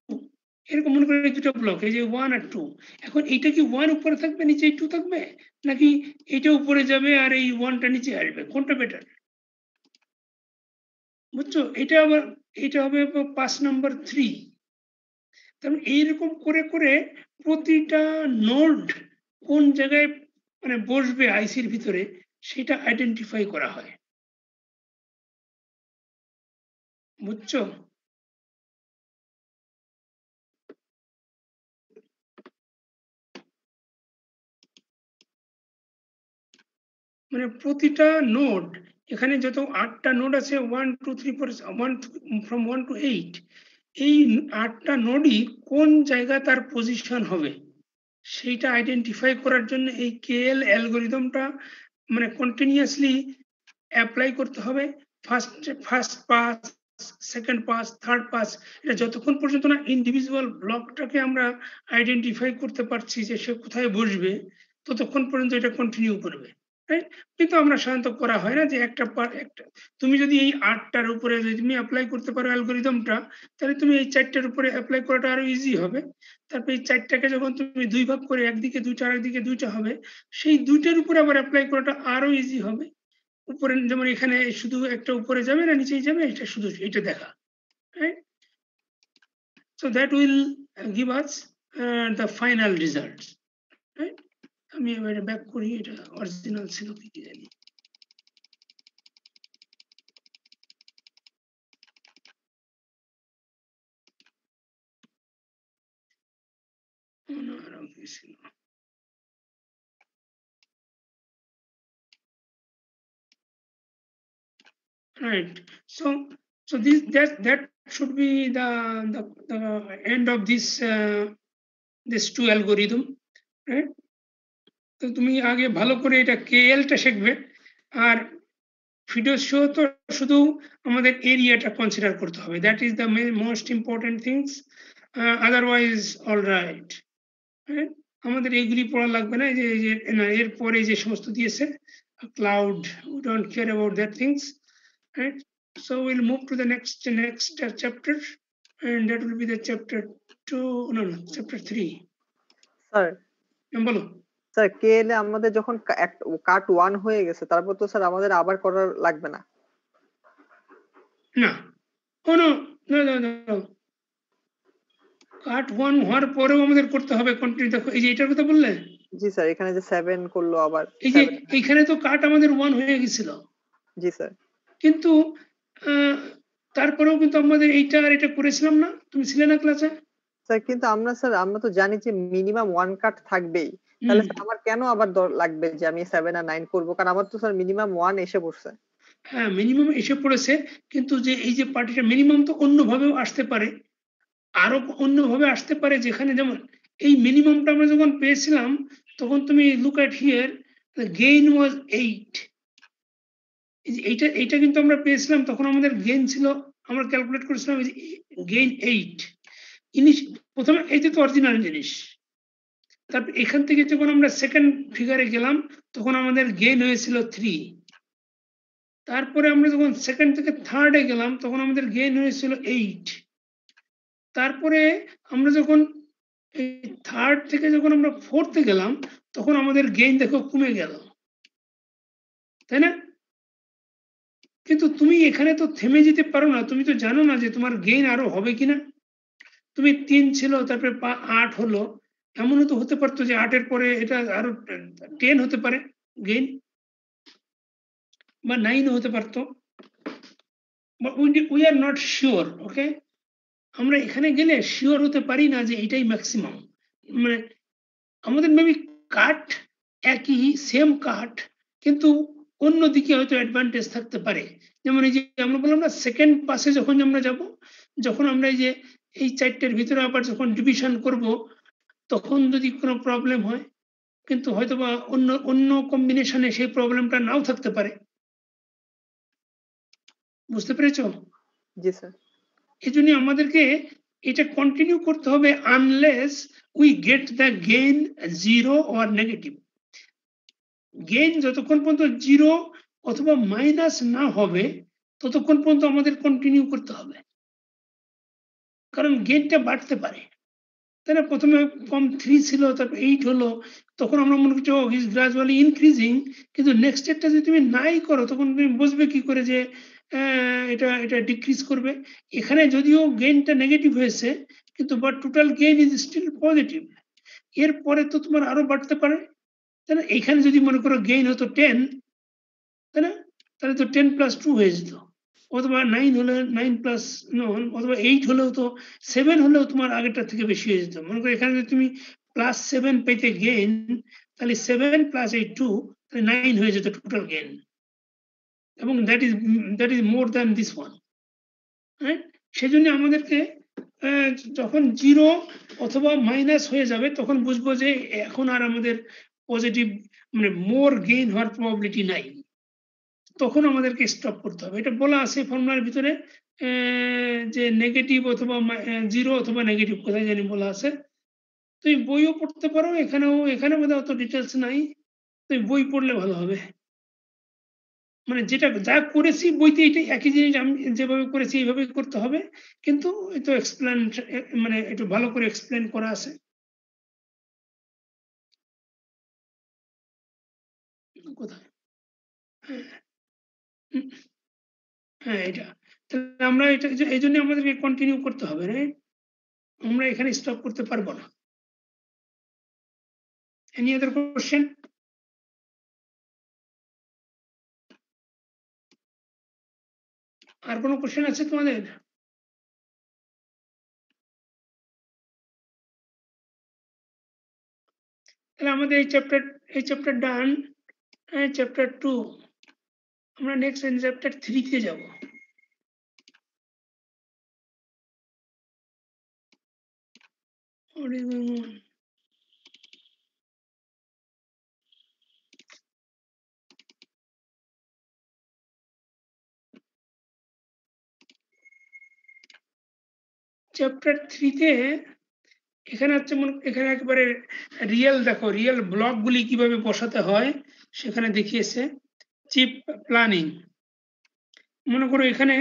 [SPEAKER 1] এরকম মনে করি দুটো ব্লক, এই যে 1 আর 2। এখন এইটা কি 1 উপরে থাকবে নিচে 2 থাকবে, নাকি এটা উপরে যাবে আর এই 1টা নিচে আসবে, কোনটা বেটার? বুঝছো, এটা আবার এটা হবে পাস নাম্বার 3। তাহলে এইরকম করে করে প্রতিটা নোড কোন জায়গায় মানে বসবে আইসির ভিতরে সেটা আইডেন্টিফাই করা হয়। বুঝছো, মানে প্রতিটা নোড, এখানে যত 8টা নোড আছে 1 2 3 4 1 from 1 to 8, এই 8টা নোডই কোন জায়গায় তার পজিশন হবে সেইটা আইডেন্টিফাই করার জন্য এই কেএল অ্যালগরিদমটা মানে কন্টিনিউয়াসলি অ্যাপ্লাই করতে হবে। First pass second pass, third pass, এটা যতক্ষণ পর্যন্ত না ইন্ডিভিজুয়াল ব্লকটাকে আমরা আইডেন্টিফাই করতে পারছি যে সে কোথায় বসবে, ততক্ষণ পর্যন্ত এটা কন্টিনিউ করবে। কিন্তু আমরা সাধারণত করা হয় না যে একটা তুমি যদি এই 8টার উপরে যদি তুমি অ্যাপ্লাই করতে পারো অ্যালগোরিদমটা, তাহলে তুমি এই 4টার উপরে অ্যাপ্লাই করাটা আরো ইজি হবে। তারপর এই 4টাকে যখন তুমি 2 ভাগ করে একদিকে 2টা আরেকদিকে 2টা হবে, সেই 2টার উপরে আবার অ্যাপ্লাই করাটা আরো ইজি হবে। উপরে যেমন এখানে শুধু একটা উপরে যাবে না নিচেই যাবে, এটা শুধু এটা দেখা, right? So that will give us the final results, right? আমি এবারে ব্যাক করি, এটা অরিজিনাল ছিল কি জানি। Right. So that should be the end of this two algorithm, right? তো তুমি আগে ভালো করে এটা KL-টা শিখবে, আর ভিডিও শো তো শুধু আমাদের এরিয়াটা কনসিডার করতে হবে, that is the most important things, otherwise all right. আমাদের এইগুলি পড়া লাগবে না, যে না এরপরে যে সমস্ত দিয়েছে cloud, we don't care about that things, right? So we'll move to the next chapter, and that will be the chapter 2, no, chapter 3.
[SPEAKER 4] Sir
[SPEAKER 1] বলো।
[SPEAKER 4] স্যার KL এ আমাদের যখন কাট 1 হয়ে গেছে, তারপর তো স্যার আমাদের আবার করা লাগবে না?
[SPEAKER 1] না, no, কাট 1 হওয়ার পরেও আমাদের করতে হবে কন্টিনিউ। দেখো এই যে এটার কথা বললে।
[SPEAKER 4] জি স্যার, এখানে যে 7 করলো আবার,
[SPEAKER 1] এই যে এইখানে তো কাট আমাদের 1 হয়ে গেছিল।
[SPEAKER 4] জি স্যার।
[SPEAKER 1] কিন্তু তারপরেও কিন্তু আমাদের এইটা আর এটা করেছিলাম না, তুমি ছিলে না ক্লাসে?
[SPEAKER 4] স্যার কিন্তু আমরা তো জানি যে মিনিমাম 1 কাট থাকবেই, তাহলে আমার কেন আবার লাগবে যে আমি 7 আর 9 করব? কারণ আমার তো স্যার মিনিমাম 1 এসে পড়ছে।
[SPEAKER 1] হ্যাঁ, মিনিমাম এসে পড়েছে, কিন্তু যে এই যে পার্টিটা মিনিমাম তো অন্যভাবেও আসতে পারে, আরো অন্যভাবে আসতে পারে, যেখানে যেমন এই মিনিমামটা আমরা যখন পেয়েছিলাম তখন তুমি look at here, the gain was 8। এইটা কিন্তু আমরা পেয়েছিলাম, তখন আমাদের গেইন ছিল, আমরা ক্যালকুলেট করেছিলাম গেইন 8। প্রথমে এইটা তো অরিজিনাল জিনিস। তারপর এখান থেকে যখন আমরা সেকেন্ড ফিগারে গেলাম তখন আমাদের গেইন হয়েছিল 3। তারপরে আমরা যখন সেকেন্ড থেকে থার্ডে গেলাম তখন আমাদের গেইন হয়েছিল 8। তারপরে আমরা যখন এই থার্ড থেকে যখন আমরা ফোর্থে গেলাম তখন আমাদের গেইন দেখো কমে গেল, তাই না? কিন্তু তুমি এখানে তো থেমে যেতে পারো না, তুমি তো জানো না যে তোমার গেইন আরো হবে কিনা। তুমি 3 ছিল, তারপরে 8 হলো, এমনও তো হতে পারতো যে 8-এর পরে এটা আরো 10 হতে পারে গেইন, বা 9 হতে পারতো, উই আর নট শিওর। ওকে, আমরা এখানে গেলে শিওর হতে পারি না যে এটাই ম্যাক্সিমাম। মানে আমাদের মেবি কাট একই, সেম কাট, কিন্তু অন্যদিকে হয়তো অ্যাডভান্টেজ থাকতে পারে। যেমন এই যে আমরা বললাম না সেকেন্ড পাসে যখন আমরা যাব, যখন আমরা এই যে এই 4টের ভিতরে আবার যখন ডিভিশন করব তখন যদি কোনো প্রবলেম হয়, কিন্তু হয়তো বা অন্য কম্বিনেশনে সেই প্রবলেমটা নাও থাকতে পারে। বুঝতে পেরেছো?
[SPEAKER 4] জি স্যার।
[SPEAKER 1] এই জন্য আমাদেরকে এটা কন্টিনিউ করতে হবে unless we get the gain 0 or negative. Gain যতক্ষণ পর্যন্ত 0 অথবা মাইনাস না হবে ততক্ষণ পর্যন্ত আমাদের কন্টিনিউ করতে হবে, কারণ গেইনটা বাড়তে পারে, তাই না? প্রথমে কম 3 ছিল, তারপর 8 হলো, তখন আমরা মনে করছি ও ইজ গ্রাজুয়ালি ইনক্রিজিং। কিন্তু নেক্সট স্টেপটা যদি তুমি নাই করো তখন তুমি বুঝবে কি করে যে এটা ডিক্রিজ করবে। এখানে যদিও গেইনটা নেগেটিভ হয়েছে, কিন্তু but total gain is still positive. এরপরে তো তোমার আরো বাড়তে পারে, তাই না? এখানে যদি মনে করো গেইন হতো 10, তাই না, তাহলে তো 10 + 2 হয়ে যেত, অথবা 9 হলে 9 + 9, অথবা 8 হলেও তো 7 হলেও তোমার আগেরটা থেকে বেশি হয়ে যেত। মনে করো এখানে যদি তুমি +7 পেতে গেইন, তাহলে 7 + 8 2, তাহলে 9 হয়ে যেত টোটাল গেইন, এবং that is more than this one. Right? সেজন্য আমাদেরকে যখন 0 অথবা মাইনাস হয়ে যাবে তখন বুঝবো যে এখন আর আমাদের পজিটিভ মানে মোর গেইন হওয়ার প্রবাবিলিটি নাই, তখন আমাদেরকে স্টপ করতে হবে। এটা বলা আছে ফর্মুলার ভিতরে, যে নেগেটিভ অথবা 0 অথবা নেগেটিভ কোথায় জানি বলা আছে। তুমি বইও পড়তে পারো, এখানে বোধহয় অত ডিটেলস নাই, তুমি বই পড়লে ভালো হবে। মানে যেটা যা করেছি বইতে এটাই একই জিনিস, আমি যেভাবে করেছি এইভাবে করতে হবে, কিন্তু একটু এক্সপ্লেন, মানে একটু ভালো করে এক্সপ্লেন করা আছে। কোথায়? হ্যাঁ এটা, তাহলে আমরা এটা এই জন্য আমাদেরকে কন্টিনিউ করতে হবে, রাইট? আমরা এখানে স্টপ করতে পারবো না। Any other question? আর কোনো কোশ্চেন আছে তোমাদের? তাহলে আমাদের এই চ্যাপ্টার ডান। চ্যাপ্টার 2 আমরা নেক্সট চ্যাপ্টার 3 তে যাব। What is going on? Chapter 3 তে এখানে হচ্ছে এখানে একবারে রিয়েল, দেখো রিয়েল ব্লকগুলি কিভাবে বসাতে হয় সেখানে দেখিয়েছে। চিপ প্ল্যানিং, মনে করো এখানে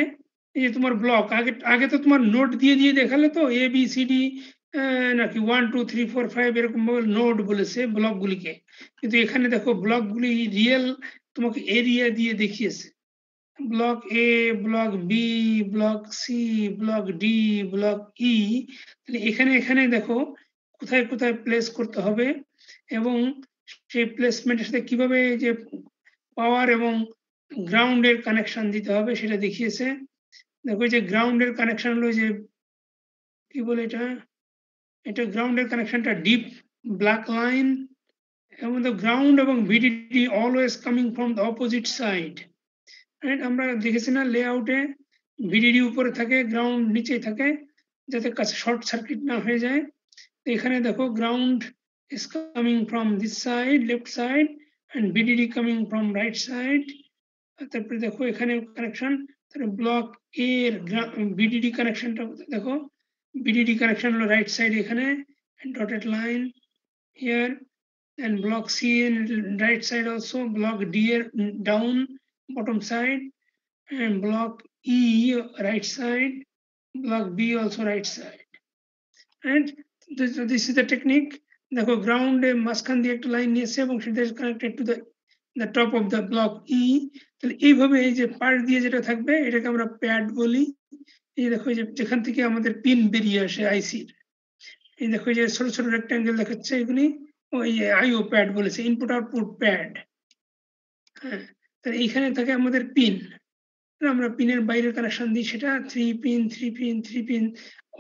[SPEAKER 1] এই যে তোমার ব্লক, আগে তো তোমার নোট দিয়ে দেখালে তো ABCD নাকি 1 2 3 4 5 এরকম নোট বলেছে ব্লকগুলিকে, কিন্তু এখানে দেখো ব্লকগুলি রিয়েল তোমাকে এরিয়া দিয়ে দেখিয়েছে। Block A, block B, block C, block D, block E। তাহলে এখানে দেখো কোথায় কোথায় প্লেস করতে হবে এবং সেই প্লেসমেন্টের সাথে কিভাবে যে পাওয়ার এবং গ্রাউন্ডের কানেকশন দিতে হবে সেটা দেখিয়েছে। দেখো যে গ্রাউন্ডের কানেকশন হলো যে কি বলে এটা গ্রাউন্ডের কানেকশনটা ডিপ ব্ল্যাক লাইন, এবং গ্রাউন্ড এবং VDD always coming from the opposite side. আমরা দেখেছি না লেআউটে VDD উপরে থাকে, গ্রাউন্ড নিচে থাকে, যাতে কাছে শর্ট সার্কিট না হয়ে যায়। এখানে দেখো ground is coming from this side, left side, and VDD coming from right side. তারপরে দেখো এখানে কানেকশন, তাহলে ব্লক A এর VDD কানেকশনটা দেখো, VDD কানেকশন হলো রাইট সাইড এখানে, dotted line here, and block C in right side also, block D এর down bottom side, and block E right side, block B also right side. And this is the technique. দেখো ground এ মাঝখান দিয়ে একটা line নিয়েছে এবং সেটা connected to the top of the block E. তাহলে এইভাবে এই যে পার্ট দিয়ে যেটা থাকবে এটাকে আমরা প্যাড বলি। এই দেখো যে যেখান থেকে আমাদের পিন বেরিয়ে আসে আইসির, এই দেখো যে ছোট ছোট রেক্ট্যাঙ্গেল দেখাচ্ছে, এগুলি ওই আইও প্যাড বলেছে, ইনপুট আউটপুট প্যাড। হ্যাঁ, তাহলে এইখানে থাকে আমাদের পিন, আমরা পিনের বাইরের কানেকশন দিই, সেটা 3 পিন 3 পিন 3 পিন,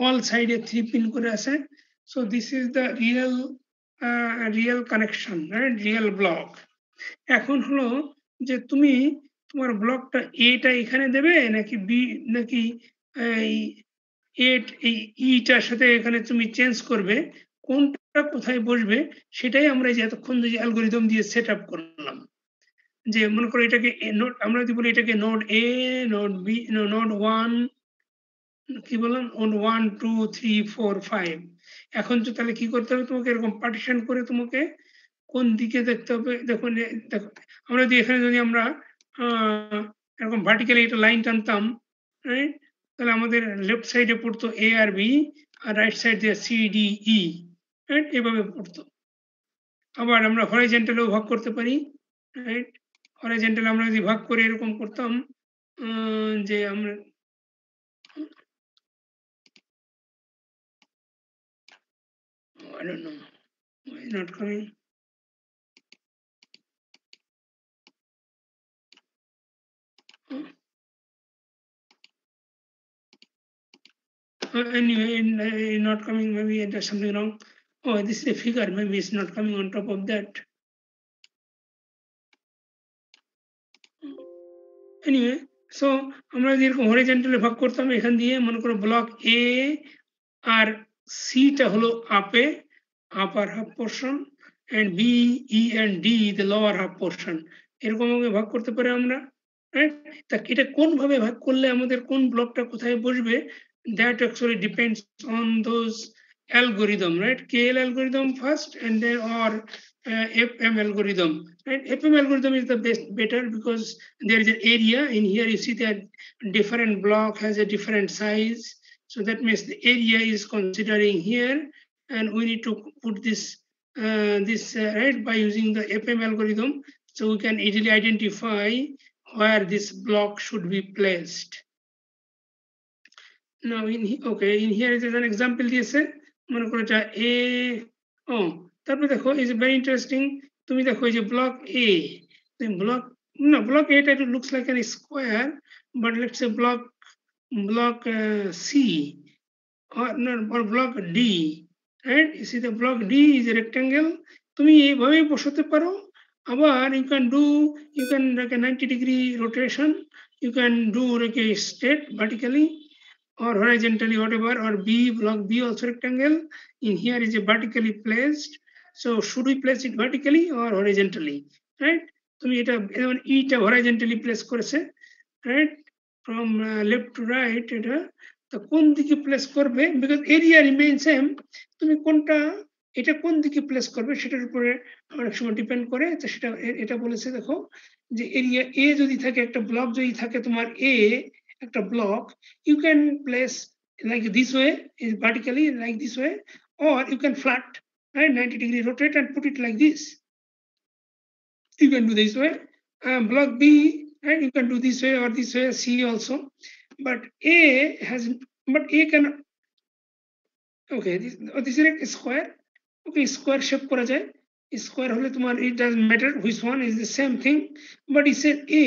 [SPEAKER 1] অল সাইডে 3 পিন করে আছে। So this is the real connection, right, real block. এখন হলো যে তুমি তোমার ব্লকটা এটা এখানে দেবে নাকি বি, নাকি এই ইটার সাথে এখানে তুমি চেঞ্জ করবে, কোনটা কোথায় বসবে সেটাই আমরা যে এতক্ষণ যে অ্যালগরিদম দিয়ে সেট আপ করলাম। যে মনে করো এটাকে নোড, আমরা যদি বলি এটাকে node A, node B, node 1 কি বললাম, নোড 1 2 3 4 5। এখন তো তাহলে কি করতে হবে, তোমাকে এরকম পার্টিশন করে তোমাকে কোন দিকে দেখতে হবে। দেখো দেখো আমরা যদি এখানে যদি আমরা এরকম ভার্টিক্যালি একটা লাইন টানতাম, রাইট, তাহলে আমাদের লেফট সাইডে পড়তো A আর B, আর রাইট সাইড দিয়ে C D E, রাইট, এভাবে পড়তো। আবার আমরা হরাইজন্টালেও ভাগ করতে পারি, রাইট। হরাইজন্টাল আমরা যদি ভাগ করে এরকম করতাম যে আমরা I don't know why it's not coming. Anyway, not coming, maybe there's something wrong. Oh, this is a figure, maybe it's not coming on top of that. Anyway, so আমরা যদি এরকম হরিজন্টালে ভাগ করতাম, এখান দিয়ে মনে করো ব্লক A আর C টা হলো আপে, আপার half portion, and B, E and D the lower half portion, এরকম ভাবে ভাগ করতে পারি আমরা। right? তা এটা কোন ভাবে ভাগ করলে আমাদের কোন ব্লকটা কোথায় বসবে, that actually depends on those algorithm, right? KL algorithm first and then or FM algorithm, right? FM algorithm is the best, better, because there is an area in here. You see that different block has a different size, so that means the area is considering here, and we need to put this right by using the FM algorithm, so we can easily identify where this block should be placed. Now in here is an example দিয়েছে, মনে করো এটা A, তারপরে দেখো is very interesting, তুমি দেখো এই যে block A, block A it looks like a square, but let's say block C or block D, right? You see the block D is a rectangle, তুমি এইভাবে বসাতে পারো, আবার you can like a 90-degree rotation, you can do like a straight vertically or horizontally, whatever, or block B also rectangle. In here is a vertically placed. So should we place it vertically or horizontally, right? তুমি এটা এটা horizontally place করেছে, right? From left to right, এটা তো কোন দিকে place করবে, because area remains same, তুমি কোনটা এটা কোন দিকে প্লেস করবে সেটার উপরে অনেক সময় ডিপেন্ড করে। তো সেটা এটা বলেছে দেখো যে এরিয়া A যদি থাকে, একটা ব্লক যদি থাকে তোমার A একটা block, you can place like this way, is vertically like this way, or you can flat, right, 90-degree rotate and put it like this. You can do this way. Block B, right, you can do this way or this way, C also. But A can, okay, this is a square. Okay, square shape করা যায়, square হলে তোমার it doesn't matter which one, is the same thing, but it said A.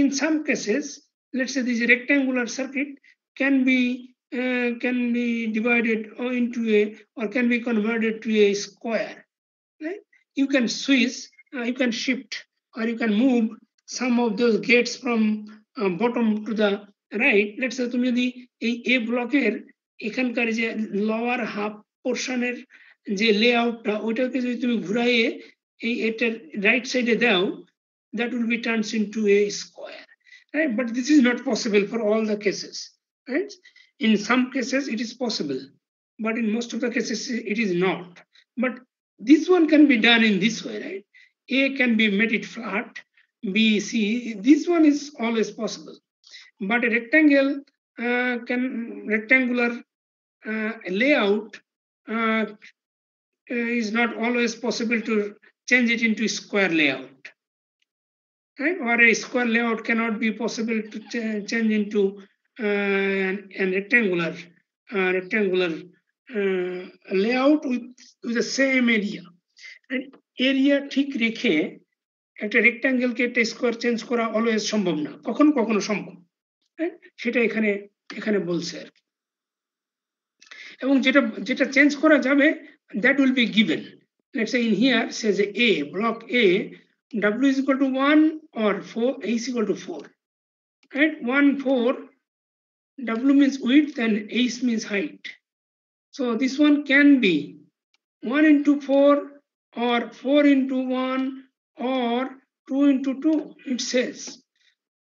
[SPEAKER 1] In some cases, let's say this rectangular circuit can be divided into or can be converted to a square, right? You can switch, you can shift, or you can move some of those gates from bottom to the right. Let's say তুমি যদি এই A ব্লকের এখানকার যে lower half পোর্শনের যে লেআউটটা ওইটাকে যদি তুমি ঘুরাইয়ে এই এটার রাইট সাইডে দাও, that will be turned into a square, right? But this is not possible for all the cases, right? In some cases it is possible, but in most of the cases it is not. But this one can be done in this way, right? A can be made it flat, B, C, this one is always possible. But a rectangular layout is not always possible to change it into square layout, right? Or a square layout cannot be possible to change into an rectangular layout with the same area. And area ঠিক রেখে একটা রেক্টাঙ্গেলকে একটা square change করা always সম্ভব না, কখনো কখনো সম্ভব, সেটা এখানে বলছে আর কি। এবং যেটা চেঞ্জ করা যাবে, that will be given. Let's say in here says A, block A, W is equal to 1 or 4, A is equal to 4, right? 1, 4, W means width and H means height. So this one can be 1 into 4 or 4 into 1 or 2 into 2, it says.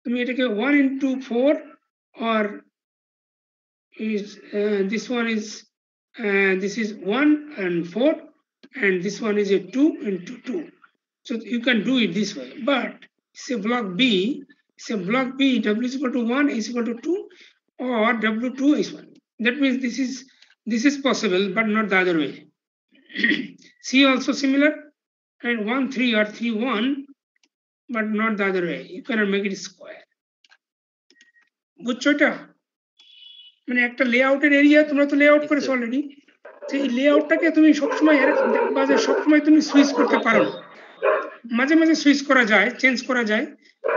[SPEAKER 1] তুমি এটাকে 1 into 4 or is this one is this is 1 and 4, and this one is a 2 into 2. So you can do it this way. But say block B, W is equal to 1, A is equal to 2, or W2 is 1. That means this is possible, but not the other way. C also similar, and 1, 3 or 3, 1, but not the other way. You cannot make it square. বুঝছো এটা? মানে একটা লেআউটের area তোমরা তো layout করেছো already, সেই লেআউটটাকে তুমি সবসময় সবসময় তুমি সুইচ করতে পারো, মাঝে মাঝে সুইচ করা যায়, চেঞ্জ করা যায়।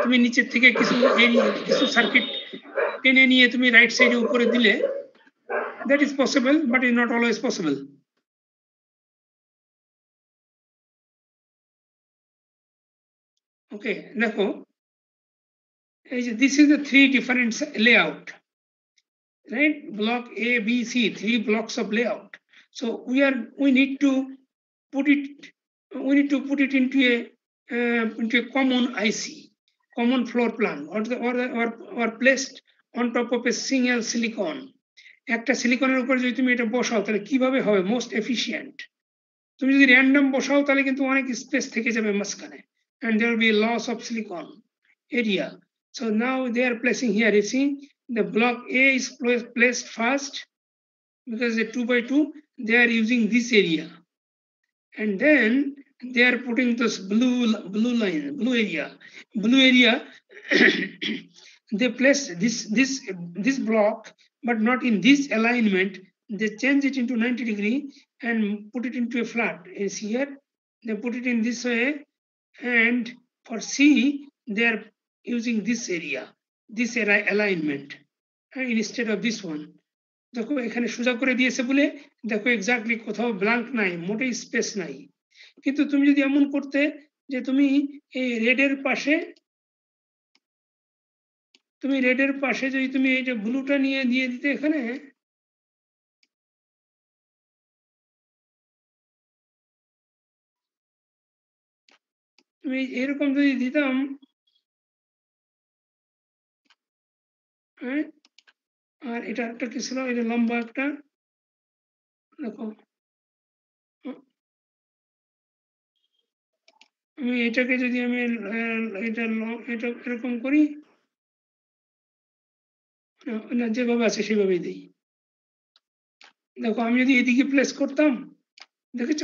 [SPEAKER 1] তুমি নিচের থেকে কিছু সার্কিট টেনে নিয়ে তুমি রাইট সাইডে উপরে দিলে, that is possible, but is not always possible. Okay, দেখো এই যে this is the 3 different layout, right? Block A, B, C, 3 blocks of layout. So we need to put it into a common IC. common floor plan or placed on top of a single silicon. একটা সিলিকনের উপর যদি তুমি এটা বসাও তাহলে কিভাবে হবে most efficient? তুমি যদি র্যান্ডম বসাও তাহলে কিন্তু অনেক স্পেস থেকে যাবে মাঝখানে, and there will be a loss of silicon area. So now they are placing here, you see the block A is placed first because the 2 by 2 they are using this area, and then they are putting this blue area they place this block but not in this alignment. They change it into 90 degree and put it into a flat. You see here they put it in this way, and for C they are using this area, this alignment instead of this one. দেখো এখানে সোজা করে দিয়েছে বলে দেখো exactly কোথাও blank নাই, মোটেই স্পেস নাই। কিন্তু তুমি যদি এমন করতে যে তুমি এই রেডের পাশে যদি তুমি এই যে ব্লুটা নিয়ে দিয়ে দিতে এখানে, তুমি এরকম যদি দিতাম, হ্যাঁ, আর এটা একটা কি ছিল, এটা লম্বা একটা, দেখো আমি এটাকে যদি আমি এটা এরকম করি না, যেভাবে আছে সেভাবেই দিই। দেখো আমি যদি এদিকে প্লেস করতাম, দেখেছ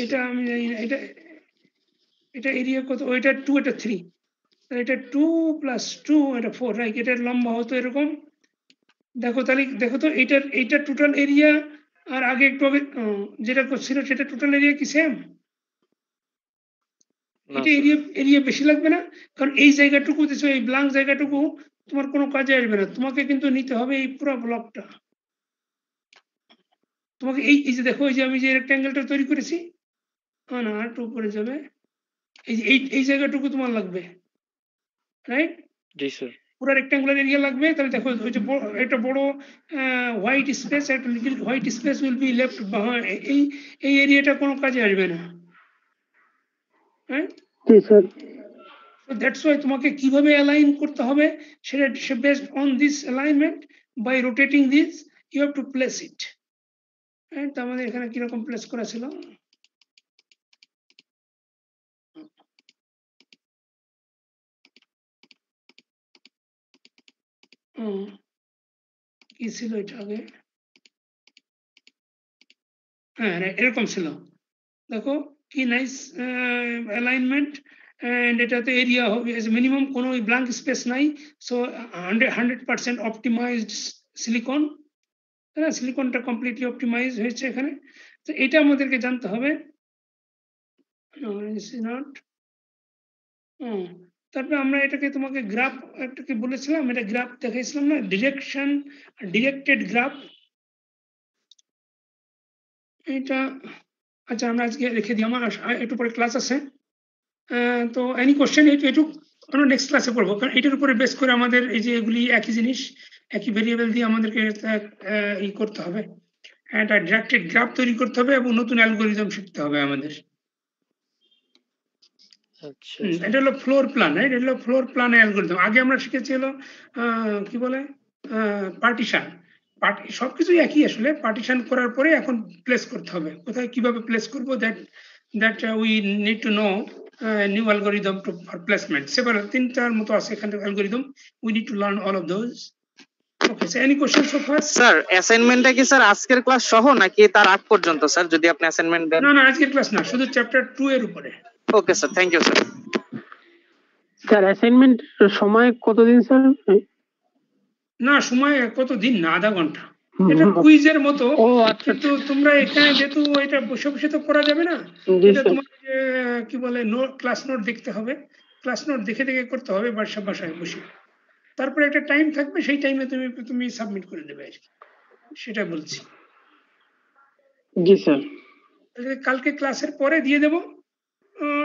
[SPEAKER 1] এটা আমি জানি না, এটা এরিয়া কত, ওইটা 2 এটা 3, এটা 2 + 2 এটা 4, রাইট? এটার লম্বা হতো এরকম। দেখো তাহলে দেখো তো এইটা টোটাল এরিয়া আর আগে একটু আগে যেটা ছিল সেটা টোটাল এরিয়া কি সেম? এটা এরিয়া বেশি লাগবে না, কারণ এই জায়গাটুকু দিছো, এই ব্ল্যাঙ্ক জায়গাটুকু তোমার কোনো কাজে আসবে না। তোমাকে কিন্তু নিতে হবে এই পুরো ব্লকটা। তোমাকে এই যে দেখো, এই যে আমি যে রেক্ট্যাঙ্গেলটা তৈরি করেছি, না একটু উপরে যাবে, এই জায়গাটুকু তোমার লাগবে, রাইট?
[SPEAKER 2] জি স্যার।
[SPEAKER 1] পুরো রেক্ট্যাঙ্গুলার এরিয়া লাগবে। তাহলে দেখো ওই যে একটা বড় হোয়াইট স্পেস, একটা little white space will be left. এই এরিয়াটা কোনো কাজে আসবে না, হ্যাঁ?
[SPEAKER 3] জি স্যার।
[SPEAKER 1] So that's why তোমাকে কিভাবে অ্যালাইন করতে হবে সেটা based on this alignment, by rotating this you have to place it, right? তো আমাদের এখানে কিরকম প্লেস করা ছিল, কি ছিল এটা আগে, হ্যাঁ এরকম ছিল। দেখো কি নাইস অ্যালাইনমেন্ট, এন্ড এটাতে এরিয়া হবে মিনিমাম, কোনো ব্ল্যাঙ্ক স্পেস নাই। সো 100% অপটিমাইজড সিলিকন, হ্যাঁ, সিলিকনটা কমপ্লিটলি অপটিমাইজ হয়েছে এখানে। তো এটা আমাদেরকে জানতে হবে। তারপরে আমরা এটাকে তোমাকে গ্রাফ একটাকে বলেছিলাম, এটা গ্রাফ দেখাইছিলাম না, ডিরেক্টেড গ্রাফ। এটা আচ্ছা আমরা আজকে রেখে দিই, আমার একটু পরে ক্লাস আছে। তো এনি কোশ্চেন একটু আমরা নেক্সট ক্লাসে পড়বো, কারণ এটার উপরে বেস করে আমাদের এই যে এগুলি একই জিনিস, একই ভেরিয়েবল দিয়ে আমাদেরকে ই করতে হবে, একটা ডিরেক্টেড গ্রাফ তৈরি করতে হবে এবং নতুন অ্যালগোরিদম শিখতে হবে আমাদের। এটা হলো ফ্লোর প্ল্যান, রাইট? এটা হলো ফ্লোর প্ল্যান অ্যালগোরিদম। আগে আমরা শিখেছি হলো কি বলে পার্টিশন। সবকিছুই একই আসলে, পার্টিশন করার পরে এখন প্লেস করতে হবে, কোথায় কিভাবে প্লেস করব, that we need to know new algorithm for placement. Several 3টার মতো আছে এখানে algorithm, we need to learn all of those. Okay, so any questions so far?
[SPEAKER 6] Sir অ্যাসাইনমেন্টটা কি স্যার আজকের ক্লাস সহ নাকি তার আগ পর্যন্ত স্যার, যদি আপনি অ্যাসাইনমেন্ট দেন?
[SPEAKER 1] না আজকের ক্লাস না, শুধু চ্যাপ্টার 2 এর উপরে।
[SPEAKER 6] Okay sir, thank you sir.
[SPEAKER 3] Sir assignment সময় কতদিন স্যার?
[SPEAKER 1] না সময় কতদিন না, আধা ঘন্টা। এটা কুইজের মতো। কিন্তু তোমরা এখানে যেহেতু এটা বসে বসে তো করা যাবে না, এটা তোমার কি বলে নোট, ক্লাস নোট দেখতে হবে, ক্লাস নোট দেখে দেখে করতে হবে বাসায় বসে। তারপরে একটা টাইম থাকবে, সেই টাইমে তুমি সাবমিট করে দেবে আর কি, সেটা বলছি।
[SPEAKER 3] জি স্যার।
[SPEAKER 1] কালকে ক্লাসের পরে দিয়ে দেবো,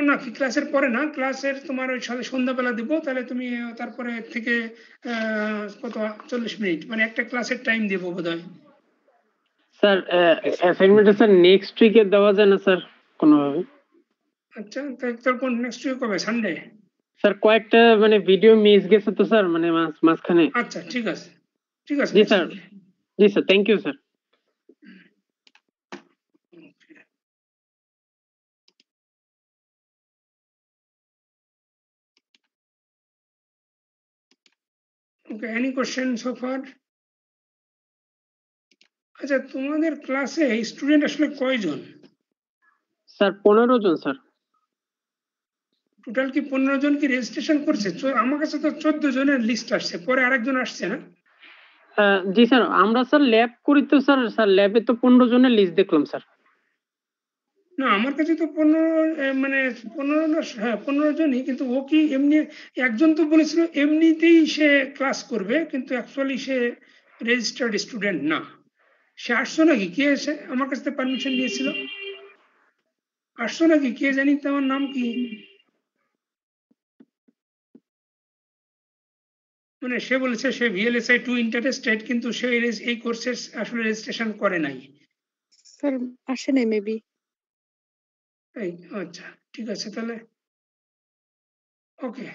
[SPEAKER 1] না কি ক্লাসের পরে না, ক্লাসের তোমার ওই সন্ধ্যাবেলা দিব, তাহলে তুমি তারপরে থেকে কত 40 মিনিট মানে একটা ক্লাসের টাইম দেবো বোধহয়।
[SPEAKER 3] স্যার অ্যাসাইনমেন্টটা স্যার নেক্সট উইকে দেওয়া যায় না স্যার কোনোভাবে?
[SPEAKER 1] আচ্ছা, তোর কোন নেক্সট উইক কবে? সানডে?
[SPEAKER 3] স্যার কয়েকটা মানে ভিডিও মিস গেছে তো স্যার, মানে মাঝখানে।
[SPEAKER 1] আচ্ছা, ঠিক আছে, ঠিক আছে।
[SPEAKER 3] জি স্যার, জি sir, thank you sir.
[SPEAKER 1] Okay, any question so far? আচ্ছা, তোমাদের ক্লাসে স্টুডেন্ট আসলে কয়জন?
[SPEAKER 3] স্যার 15 জন স্যার।
[SPEAKER 1] টোটাল কি 15 জন কি রেজিস্ট্রেশন করছে? আমার কাছে তো 14 জনের লিস্ট আসছে, পরে আরেকজন আসছে না?
[SPEAKER 3] জি স্যার, আমরা স্যার ল্যাব করি তো স্যার, ল্যাবে তো 15 জনের লিস্ট দেখলাম স্যার।
[SPEAKER 1] না, আমার কাছে তো 15 মানে 15 না, হ্যাঁ 15 জনই, কিন্তু ও কি এমনি একজন তো বলেছিল এমনিতেই সে ক্লাস করবে, কিন্তু অ্যাকচুয়ালি সে রেজিস্টার্ড স্টুডেন্ট না। সে আসছো নাকি? কে এসে আমার কাছ থেকে পারমিশন নিয়েছিল? আসছো নাকি? কে জানি, তোমার নাম কি? মানে সে বলেছে সে VLSI 2 ইন্টারেস্টেড, কিন্তু সে এই কোর্সের আসলে রেজিস্ট্রেশন করে নাই।
[SPEAKER 7] স্যার আসে নাই মেবি।
[SPEAKER 1] এই আচ্ছা, ঠিক আছে তাহলে। ওকে,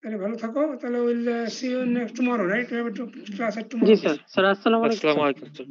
[SPEAKER 1] তাহলে ভালো থাকো। তাহলে will see you next tomorrow, right? We have to class at
[SPEAKER 3] G
[SPEAKER 1] tomorrow.
[SPEAKER 3] Sir. Sir আসসালামু আলাইকুম
[SPEAKER 2] আসসালামু
[SPEAKER 3] স্যার।
[SPEAKER 2] আলাইকুম স্যার।